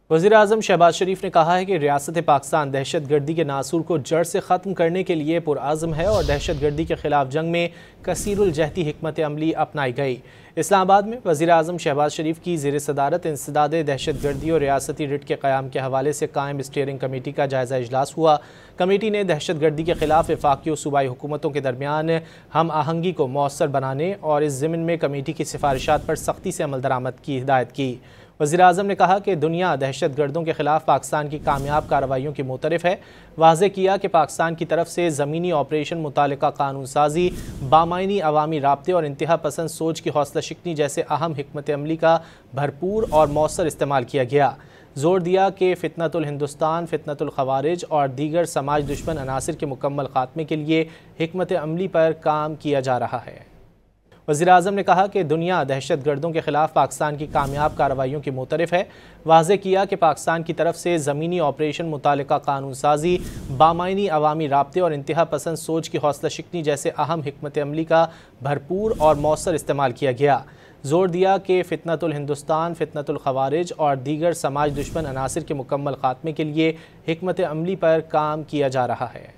वज़ीर-ए-आज़म शहबाज शरीफ ने कहा है कि रियासत पाकिस्तान दहशत गर्दी के नासूर को जड़ से ख़त्म करने के लिए पुरआज़म है और दहशत गर्दी के ख़िलाफ़ जंग में कसीरुल जहदी हिकमत अमली अपनाई गई। इस्लामाबाद में वज़ीर-ए-आज़म शहबाज शरीफ की ज़ेर सदारत इंसदाद दहशत गर्दी और रियासती रिट के क़याम के हवाले से कायम स्टीयरिंग कमेटी का जायज़ा इजलास हुआ। कमेटी ने दहशत गर्दी के ख़िलाफ़ वफाकी और सूबाई हुकूमतों के दरमियान हम आहंगी को मौसर बनाने और इस ज़िम्न में कमेटी की सिफारिशात पर सख्ती से अमल दरामद की हिदायत की। वज़ीर-ए-आज़म ने कहा कि दुनिया दहशत गर्दों के ख़िलाफ़ पाकिस्तान की कामयाब कार्रवाइयों की मुतरफ़ है। वाज़ेह किया कि पाकिस्तान की तरफ से ज़मीनी ऑपरेशन, मुतालिका कानून साज़ी, बामायनी अवामी राब्ते और इंतहा पसंद सोच की हौसला शिकनी जैसे अहम हिकमत अमली का भरपूर और मौसर इस्तेमाल किया गया। ज़ोर दिया कि फ़ितनतुल हिंदुस्तान, फ़ितनतुल ख़वारिज और दीगर समाज दुश्मन अनासिर के मुकम्मल ख़ात्मे के लिए हिकमत अमली पर काम किया जा रहा है। वज़ीर-ए-आज़म ने कहा कि दुनिया दहशत गर्दों के ख़िलाफ़ पाकिस्तान की कामयाब कार्रवाइयों की मुतरफ़ है। वाज़ेह किया कि पाकिस्तान की तरफ से ज़मीनी ऑपरेशन, मुतालिका कानून साज़ी, बामायनी अवामी राब्ते और इंतहा पसंद सोच की हौसला शिकनी जैसे अहम हिकमत अमली का भरपूर और मौसर इस्तेमाल किया गया। ज़ोर दिया कि फ़ितनतुल हिंदुस्तान, फ़ितनतुल ख़वारिज और दीगर समाज दुश्मन अनासिर के मुकम्मल ख़ात्मे के लिए हिकमत अमली पर काम किया जा रहा है।